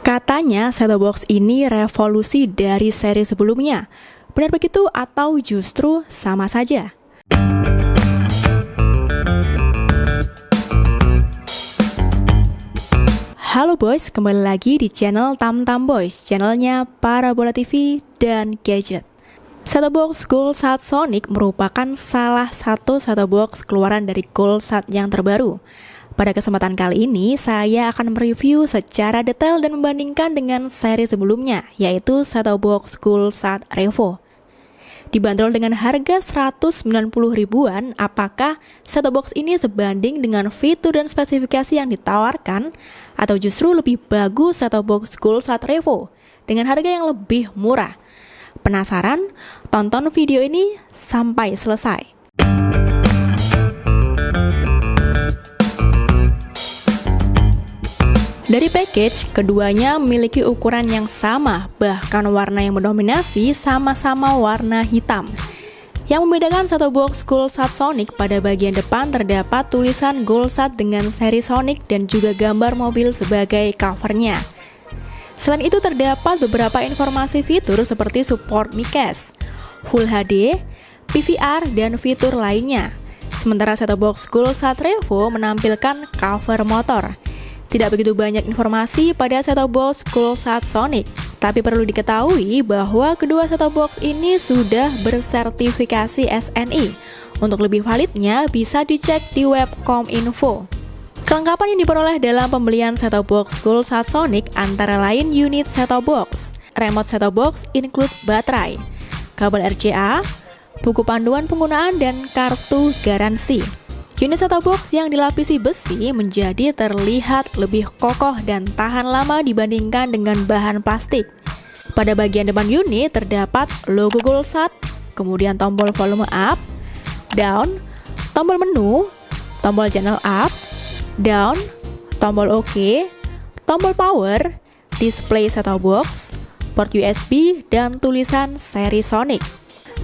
Katanya set-top box ini revolusi dari seri sebelumnya. Benar begitu atau justru sama saja? Halo boys, kembali lagi di channel Tamtam Boys, channelnya Parabola TV dan Gadget. Set-top box Goldsat Sonic merupakan salah satu set-top box keluaran dari Goldsat yang terbaru. Pada kesempatan kali ini, saya akan mereview secara detail dan membandingkan dengan seri sebelumnya, yaitu set-top box Goldsat Revo. Dibanderol dengan harga 190 ribuan, apakah set-top box ini sebanding dengan fitur dan spesifikasi yang ditawarkan, atau justru lebih bagus set-top box Goldsat Revo dengan harga yang lebih murah? Penasaran? Tonton video ini sampai selesai. Dari package, keduanya memiliki ukuran yang sama, bahkan warna yang mendominasi sama-sama warna hitam. Yang membedakan set-top box Goldsat Sonic, pada bagian depan terdapat tulisan Goldsat dengan seri Sonic dan juga gambar mobil sebagai covernya. Selain itu terdapat beberapa informasi fitur seperti support MICAS, Full HD, PVR, dan fitur lainnya. Sementara set-top box Goldsat Revo menampilkan cover motor. Tidak begitu banyak informasi pada set-top box Goldsat Sonic, tapi perlu diketahui bahwa kedua set-top box ini sudah bersertifikasi SNI. Untuk lebih validnya bisa dicek di web Kominfo. Kelengkapan yang diperoleh dalam pembelian set-top box Goldsat Sonic antara lain unit set-top box, remote set-top box include baterai, kabel RCA, buku panduan penggunaan, dan kartu garansi. Unit set-top box yang dilapisi besi menjadi terlihat lebih kokoh dan tahan lama dibandingkan dengan bahan plastik. Pada bagian depan unit terdapat logo Goldsat, kemudian tombol volume up, down, tombol menu, tombol channel up, down, tombol OK, tombol power, display set-top box, port USB, dan tulisan seri Sonic.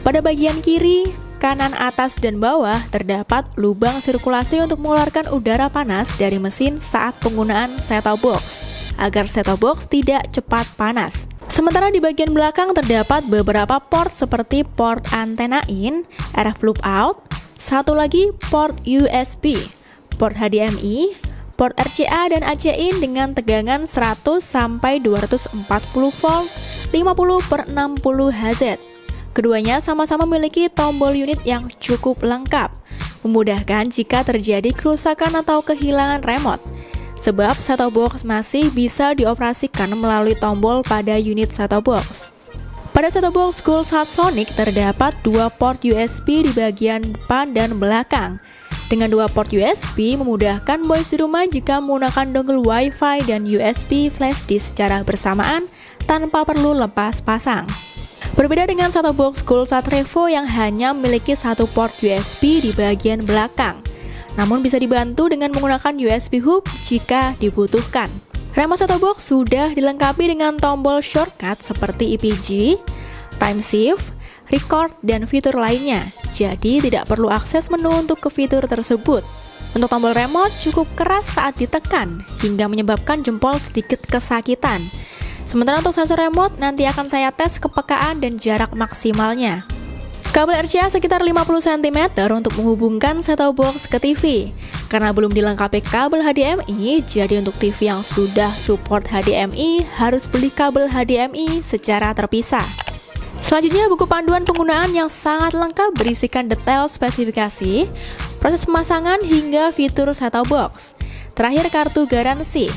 Pada bagian kiri, kanan, atas, dan bawah terdapat lubang sirkulasi untuk mengeluarkan udara panas dari mesin saat penggunaan set-top box, agar set-top box tidak cepat panas. Sementara di bagian belakang terdapat beberapa port seperti port antena in, RF loop out, satu lagi port USB, port HDMI, port RCA dan AC in dengan tegangan 100 sampai 240 volt, 50/60 Hz. Keduanya sama-sama memiliki tombol unit yang cukup lengkap, memudahkan jika terjadi kerusakan atau kehilangan remote. Sebab set-top box masih bisa dioperasikan melalui tombol pada unit set-top box. Pada set-top box Goldsat Sonic terdapat dua port USB di bagian depan dan belakang. Dengan dua port USB memudahkan boys di rumah jika menggunakan dongle Wi-Fi dan USB flash disk secara bersamaan tanpa perlu lepas pasang. Berbeda dengan set-top box Goldsat Revo yang hanya memiliki satu port USB di bagian belakang, namun bisa dibantu dengan menggunakan USB hub jika dibutuhkan. Remote set-top box sudah dilengkapi dengan tombol shortcut seperti EPG, time shift, record, dan fitur lainnya, jadi tidak perlu akses menu untuk ke fitur tersebut. Untuk tombol remote cukup keras saat ditekan, hingga menyebabkan jempol sedikit kesakitan. Sementara untuk sensor remote nanti akan saya tes kepekaan dan jarak maksimalnya. Kabel RCA sekitar 50 cm untuk menghubungkan set-top box ke TV. Karena belum dilengkapi kabel HDMI, jadi untuk TV yang sudah support HDMI harus beli kabel HDMI secara terpisah. Selanjutnya buku panduan penggunaan yang sangat lengkap berisikan detail spesifikasi, proses pemasangan hingga fitur set-top box. Terakhir kartu garansi.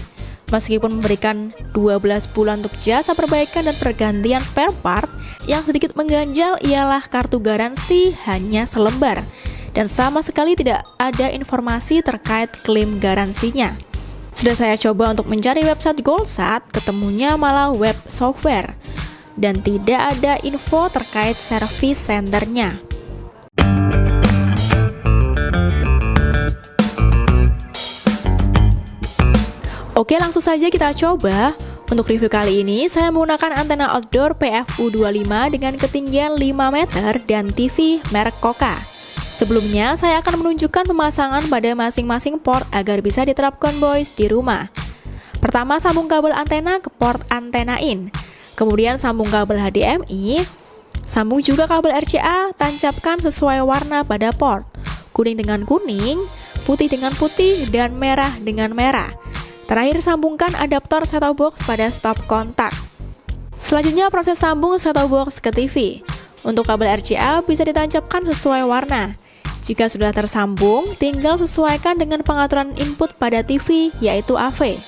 Meskipun memberikan 12 bulan untuk jasa perbaikan dan pergantian spare part, yang sedikit mengganjal ialah kartu garansi hanya selembar, dan sama sekali tidak ada informasi terkait klaim garansinya. Sudah saya coba untuk mencari website Goldsat, ketemunya malah web software, dan tidak ada info terkait service centernya. Oke, langsung saja kita coba. Untuk review kali ini, saya menggunakan antena outdoor PFU25 dengan ketinggian 5 meter dan TV merek Koka. Sebelumnya, saya akan menunjukkan pemasangan pada masing-masing port agar bisa diterapkan boys di rumah. Pertama, sambung kabel antena ke port antena in. Kemudian sambung kabel HDMI. Sambung juga kabel RCA, tancapkan sesuai warna pada port. Kuning dengan kuning, putih dengan putih, dan merah dengan merah. Terakhir, sambungkan adaptor set-top box pada stop kontak. Selanjutnya, proses sambung set-top box ke TV. Untuk kabel RCA bisa ditancapkan sesuai warna. Jika sudah tersambung, tinggal sesuaikan dengan pengaturan input pada TV, yaitu AV.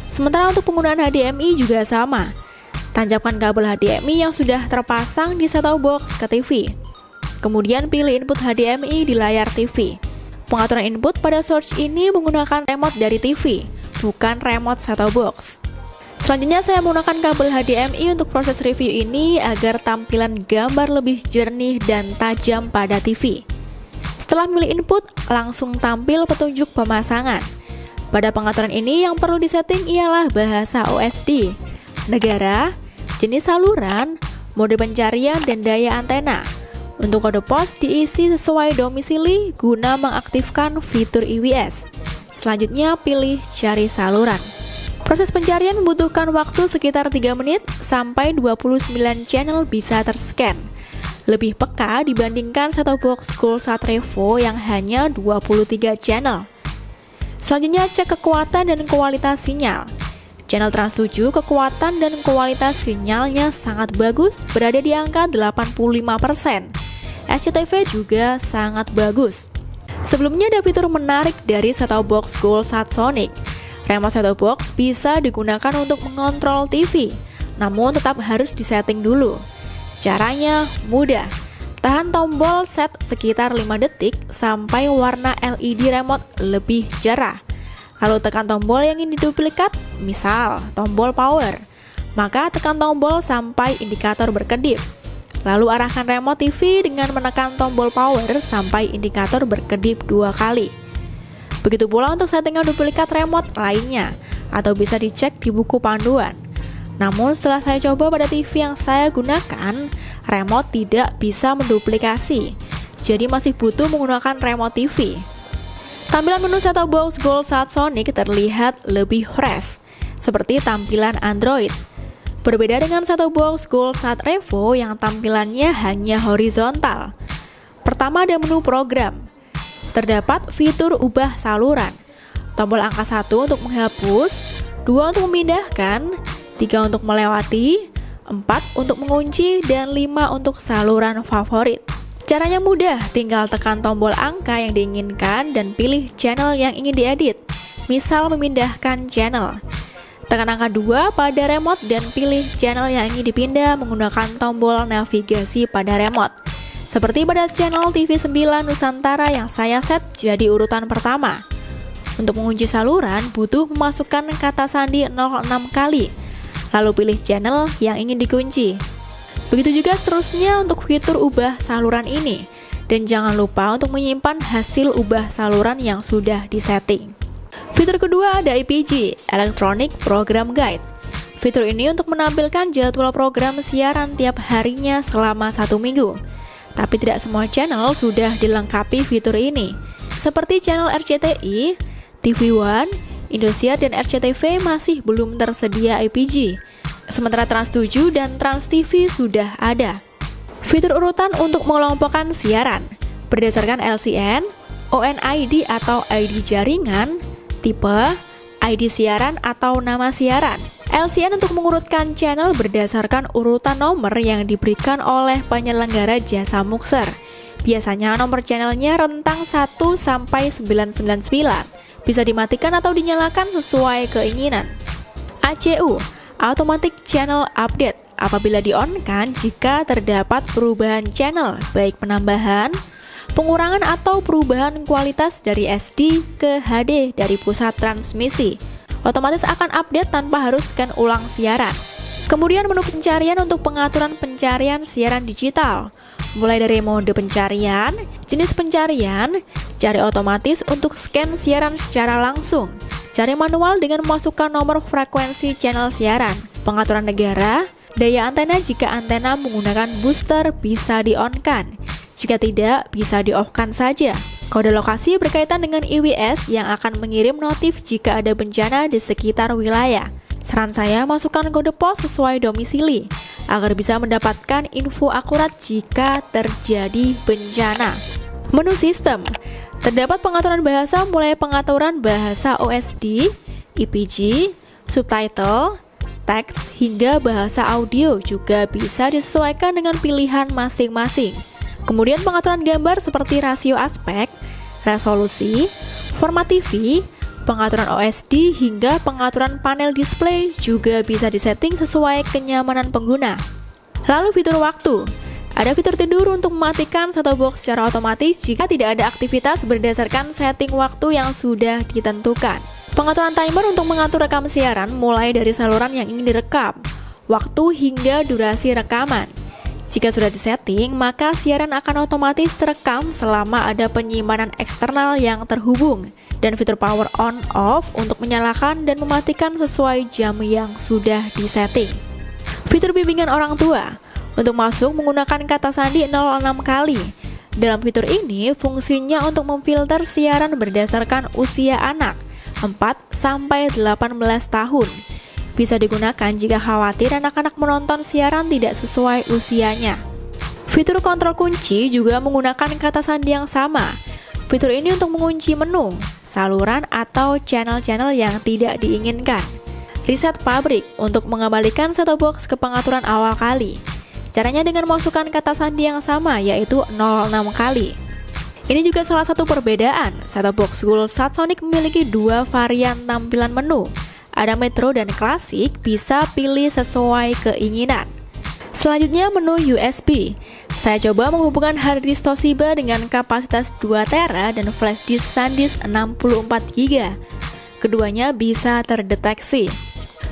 Sementara untuk penggunaan HDMI juga sama. Tancapkan kabel HDMI yang sudah terpasang di set-top box ke TV. Kemudian pilih input HDMI di layar TV. Pengaturan input pada source ini menggunakan remote dari TV, bukan remote set-top box. Selanjutnya saya menggunakan kabel HDMI untuk proses review ini agar tampilan gambar lebih jernih dan tajam pada TV. Setelah memilih input, langsung tampil petunjuk pemasangan. Pada pengaturan ini yang perlu disetting ialah bahasa OSD, negara, jenis saluran, mode pencarian, dan daya antena. Untuk kode pos diisi sesuai domisili guna mengaktifkan fitur IWS. Selanjutnya pilih cari saluran. Proses pencarian membutuhkan waktu sekitar 3 menit sampai 29 channel bisa terscan. Lebih peka dibandingkan set-top box Coolsat Revo yang hanya 23 channel. Selanjutnya cek kekuatan dan kualitas sinyal. Channel Trans 7 kekuatan dan kualitas sinyalnya sangat bagus, berada di angka 85%. SCTV juga sangat bagus. Sebelumnya ada fitur menarik dari set-top box Coolsat Sonic. Remote set-top box bisa digunakan untuk mengontrol TV, namun tetap harus disetting dulu. Caranya mudah. Tahan tombol set sekitar 5 detik sampai warna LED remote lebih cerah. Lalu tekan tombol yang ingin diduplikat, misal tombol power. Maka tekan tombol sampai indikator berkedip. Lalu arahkan remote TV dengan menekan tombol power sampai indikator berkedip 2 kali. Begitu pula untuk settingan duplikat remote lainnya, atau bisa dicek di buku panduan. Namun setelah saya coba pada TV yang saya gunakan, remote tidak bisa menduplikasi. Jadi masih butuh menggunakan remote TV. Tampilan menu set-top box Coolsat Sonic terlihat lebih fresh, seperti tampilan Android. Berbeda dengan set-top box Coolsat Revo yang tampilannya hanya horizontal. Pertama ada menu program. Terdapat fitur ubah saluran. Tombol angka 1 untuk menghapus, 2 untuk memindahkan, 3 untuk melewati, 4 untuk mengunci, dan 5 untuk saluran favorit. Caranya mudah, tinggal tekan tombol angka yang diinginkan dan pilih channel yang ingin diedit. Misal memindahkan channel. Tekan angka 2 pada remote dan pilih channel yang ingin dipindah menggunakan tombol navigasi pada remote. Seperti pada channel TV 9 Nusantara yang saya set jadi urutan pertama. Untuk mengunci saluran butuh memasukkan kata sandi 06 kali. Lalu pilih channel yang ingin dikunci. Begitu juga seterusnya untuk fitur ubah saluran ini. Dan jangan lupa untuk menyimpan hasil ubah saluran yang sudah disetting. Fitur kedua ada EPG, Electronic Program Guide. Fitur ini untuk menampilkan jadwal program siaran tiap harinya selama 1 minggu. Tapi tidak semua channel sudah dilengkapi fitur ini. Seperti channel RCTI, TV One, Indosiar, dan RCTV masih belum tersedia EPG. Sementara Trans 7 dan Trans TV sudah ada. Fitur urutan untuk mengelompokkan siaran berdasarkan LCN, ONID atau ID jaringan, tipe, ID siaran atau nama siaran. LCN untuk mengurutkan channel berdasarkan urutan nomor yang diberikan oleh penyelenggara jasa mukser. Biasanya nomor channelnya rentang 1 sampai 999. Bisa dimatikan atau dinyalakan sesuai keinginan. ACU, Automatic Channel Update, apabila di-on-kan jika terdapat perubahan channel, baik penambahan, pengurangan atau perubahan kualitas dari SD ke HD dari pusat transmisi. Otomatis akan update tanpa harus scan ulang siaran. Kemudian menu pencarian untuk pengaturan pencarian siaran digital. Mulai dari mode pencarian, jenis pencarian, cari otomatis untuk scan siaran secara langsung, cari manual dengan memasukkan nomor frekuensi channel siaran, pengaturan negara, daya antena jika antena menggunakan booster bisa di-on-kan, jika tidak bisa di-off-kan saja. Kode lokasi berkaitan dengan IWS yang akan mengirim notif jika ada bencana di sekitar wilayah. Saran saya masukkan kode pos sesuai domisili, agar bisa mendapatkan info akurat jika terjadi bencana. Menu sistem. Terdapat pengaturan bahasa mulai pengaturan bahasa OSD, IPG, subtitle, teks, hingga bahasa audio juga bisa disesuaikan dengan pilihan masing-masing. Kemudian pengaturan gambar seperti rasio aspek, resolusi, format TV, pengaturan OSD, hingga pengaturan panel display juga bisa disetting sesuai kenyamanan pengguna. Lalu fitur waktu. Ada fitur tidur untuk mematikan set-top box secara otomatis jika tidak ada aktivitas berdasarkan setting waktu yang sudah ditentukan. Pengaturan timer untuk mengatur rekam siaran mulai dari saluran yang ingin direkam, waktu hingga durasi rekaman. Jika sudah disetting, maka siaran akan otomatis terekam selama ada penyimpanan eksternal yang terhubung, dan fitur power on off untuk menyalakan dan mematikan sesuai jam yang sudah disetting. Fitur bimbingan orang tua. Untuk masuk menggunakan kata sandi 06 kali. Dalam fitur ini, fungsinya untuk memfilter siaran berdasarkan usia anak, 4-18 tahun. Bisa digunakan jika khawatir anak-anak menonton siaran tidak sesuai usianya. Fitur kontrol kunci juga menggunakan kata sandi yang sama. Fitur ini untuk mengunci menu, saluran, atau channel-channel yang tidak diinginkan. Reset pabrik untuk mengembalikan set-top box ke pengaturan awal kali. Caranya dengan memasukkan kata sandi yang sama, yaitu 06 kali. Ini juga salah satu perbedaan. Set-top box Gold Satsonic memiliki dua varian tampilan menu. Ada Metro dan Klasik, bisa pilih sesuai keinginan. Selanjutnya menu USB. Saya coba menghubungkan harddisk Toshiba dengan kapasitas 2 TB dan flash disk SanDisk 64 GB. Keduanya bisa terdeteksi.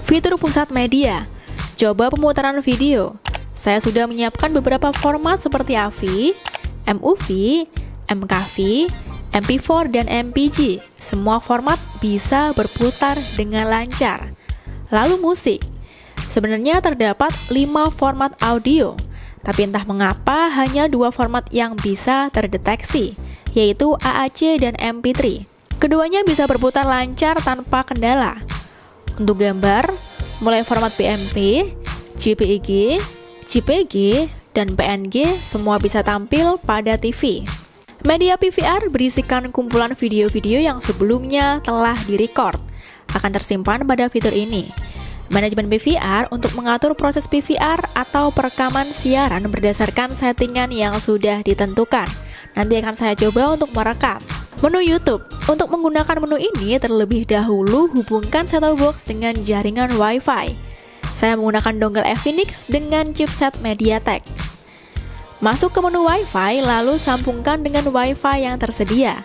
Fitur pusat media. Coba pemutaran video. Saya sudah menyiapkan beberapa format seperti AVI, MOV, MKV, MP4, dan MPG. Semua format bisa berputar dengan lancar. Lalu musik. Sebenarnya terdapat 5 format audio, tapi entah mengapa hanya 2 format yang bisa terdeteksi, yaitu AAC dan MP3. Keduanya bisa berputar lancar tanpa kendala. Untuk gambar, mulai format BMP, JPEG, JPG, dan PNG semua bisa tampil pada TV. Media PVR berisikan kumpulan video-video yang sebelumnya telah direcord, akan tersimpan pada fitur ini. Manajemen PVR untuk mengatur proses PVR atau perekaman siaran berdasarkan settingan yang sudah ditentukan. Nanti akan saya coba untuk merekam. Menu YouTube. Untuk menggunakan menu ini terlebih dahulu hubungkan set-top box dengan jaringan Wi-Fi. Saya menggunakan dongle Efinix dengan chipset MediaTek. Masuk ke menu Wi-Fi, lalu sambungkan dengan Wi-Fi yang tersedia.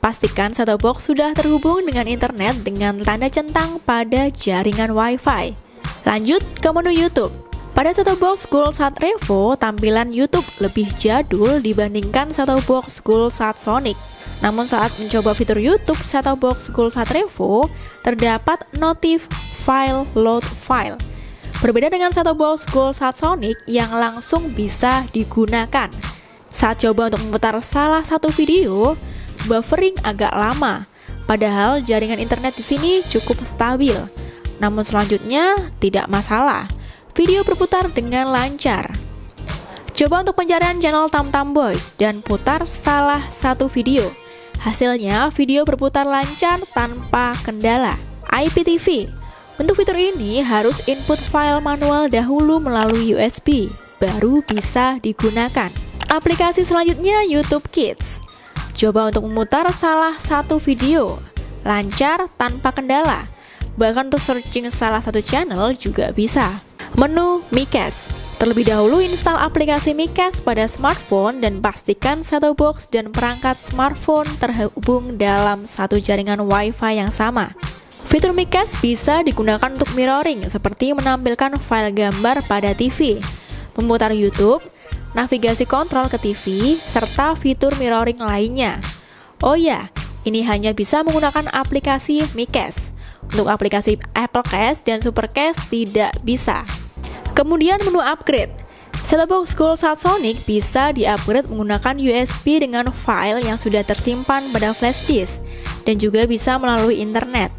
Pastikan set-top box sudah terhubung dengan internet dengan tanda centang pada jaringan Wi-Fi. Lanjut ke menu YouTube. Pada set-top box Goulsat Revo, tampilan YouTube lebih jadul dibandingkan set-top box Goulsat Sonic. Namun saat mencoba fitur YouTube set-top box Goulsat Revo, terdapat notif file load file. Berbeda dengan set-top box Goulsat Sonic yang langsung bisa digunakan. Saat coba untuk memutar salah satu video, buffering agak lama. Padahal jaringan internet di sini cukup stabil. Namun selanjutnya tidak masalah. Video berputar dengan lancar. Coba untuk pencarian channel Tamtam Boys dan putar salah satu video. Hasilnya video berputar lancar tanpa kendala. IPTV. Untuk fitur ini harus input file manual dahulu melalui USB, baru bisa digunakan. Aplikasi selanjutnya YouTube Kids. Coba untuk memutar salah satu video, lancar tanpa kendala. Bahkan untuk searching salah satu channel juga bisa. Menu MiCast. Terlebih dahulu install aplikasi MiCast pada smartphone dan pastikan set-top box dan perangkat smartphone terhubung dalam satu jaringan Wi-Fi yang sama. Fitur MiCast bisa digunakan untuk mirroring, seperti menampilkan file gambar pada TV, memutar YouTube, navigasi kontrol ke TV, serta fitur mirroring lainnya. Oh ya, ini hanya bisa menggunakan aplikasi MiCast. Untuk aplikasi Applecast dan Supercast tidak bisa. Kemudian menu upgrade. Set-top box Coolsat Sonic bisa di-upgrade menggunakan USB dengan file yang sudah tersimpan pada flash disk dan juga bisa melalui internet.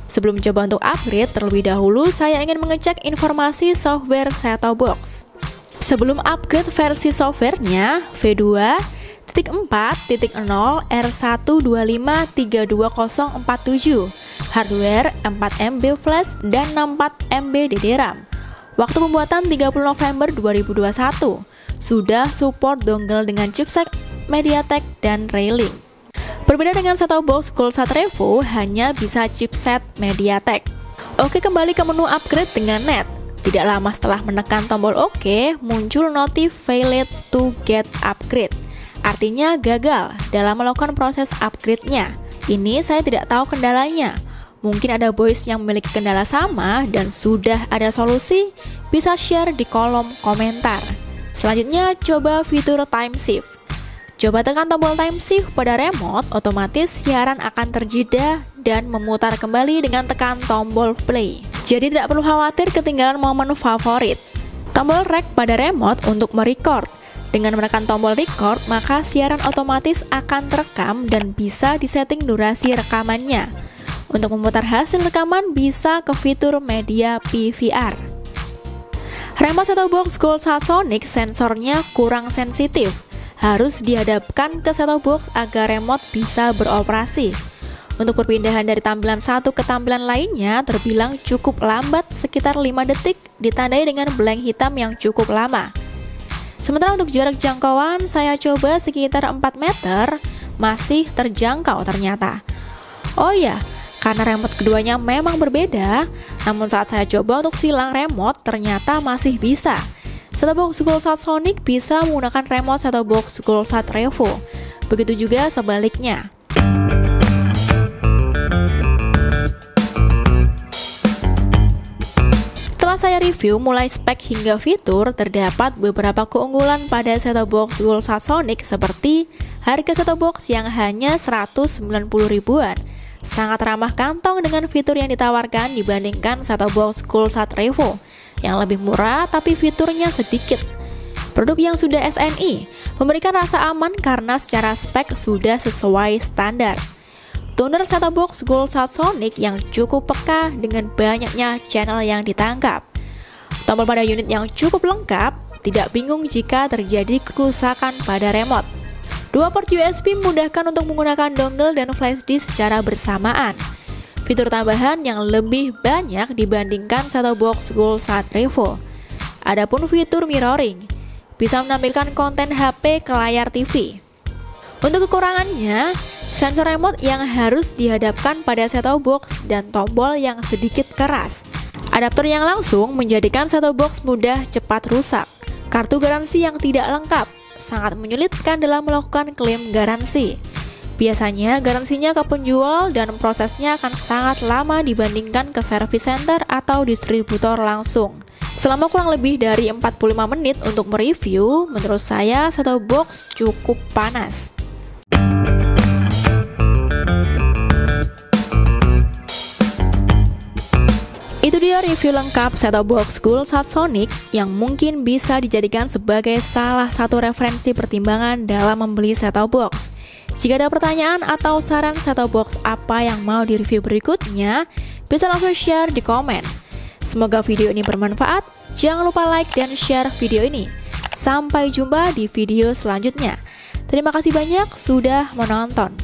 Sebelum coba untuk upgrade, terlebih dahulu saya ingin mengecek informasi software set-top box. Sebelum upgrade versi softwarenya, V2.4.0 R1253247, hardware 4MB flash dan 64MB DD-RAM. Waktu pembuatan 30 November 2021, sudah support dongle dengan chipset MediaTek dan Railing. Berbeda dengan set-top box Coolsat Revo, hanya bisa chipset MediaTek. Oke, kembali ke menu upgrade dengan net. Tidak lama setelah menekan tombol OK, muncul notif failed to get upgrade. Artinya gagal dalam melakukan proses upgrade-nya. Ini saya tidak tahu kendalanya. Mungkin ada boys yang memiliki kendala sama dan sudah ada solusi, bisa share di kolom komentar. Selanjutnya, coba fitur time shift. Coba tekan tombol time shift pada remote, otomatis siaran akan terjeda dan memutar kembali dengan tekan tombol play. Jadi tidak perlu khawatir ketinggalan momen favorit. Tombol rec pada remote untuk merecord. Dengan menekan tombol record, maka siaran otomatis akan terekam dan bisa disetting durasi rekamannya. Untuk memutar hasil rekaman bisa ke fitur media PVR. Remote set-top box Coolsat Sonic sensornya kurang sensitif. Harus dihadapkan ke set-top box agar remote bisa beroperasi. Untuk perpindahan dari tampilan satu ke tampilan lainnya terbilang cukup lambat, sekitar 5 detik, ditandai dengan blank hitam yang cukup lama. Sementara untuk jarak jangkauan saya coba sekitar 4 meter, masih terjangkau ternyata. Oh ya, karena remote keduanya memang berbeda, namun saat saya coba untuk silang remote ternyata masih bisa. Set-top box Coolsat Sonic bisa menggunakan remote set-top box Coolsat Revo. Begitu juga sebaliknya. Setelah saya review mulai spek hingga fitur, terdapat beberapa keunggulan pada set-top box Coolsat Sonic seperti harga set-top box yang hanya 190 ribuan. Sangat ramah kantong dengan fitur yang ditawarkan dibandingkan set-top box Coolsat Revo yang lebih murah tapi fiturnya sedikit. Produk yang sudah SNI memberikan rasa aman karena secara spek sudah sesuai standar. Tuner set-top box Coolsat Sonic yang cukup peka dengan banyaknya channel yang ditangkap. Tombol pada unit yang cukup lengkap, tidak bingung jika terjadi kerusakan pada remote. 2 port USB memudahkan untuk menggunakan dongle dan flash disk secara bersamaan. Fitur tambahan yang lebih banyak dibandingkan set-top box Coolsat Revo. Adapun fitur mirroring, bisa menampilkan konten HP ke layar TV. Untuk kekurangannya, sensor remote yang harus dihadapkan pada set-top box dan tombol yang sedikit keras. Adaptor yang langsung menjadikan set-top box mudah cepat rusak. Kartu garansi yang tidak lengkap sangat menyulitkan dalam melakukan klaim garansi. Biasanya garansinya ke penjual dan prosesnya akan sangat lama dibandingkan ke service center atau distributor langsung. Selama kurang lebih dari 45 menit untuk mereview, menurut saya set-top box cukup panas. Itu dia review lengkap set-top box Coolsat Sonic yang mungkin bisa dijadikan sebagai salah satu referensi pertimbangan dalam membeli set-top box. Jika ada pertanyaan atau saran set-top box apa yang mau direview berikutnya, bisa langsung share di komen. Semoga video ini bermanfaat. Jangan lupa like dan share video ini. Sampai jumpa di video selanjutnya. Terima kasih banyak sudah menonton.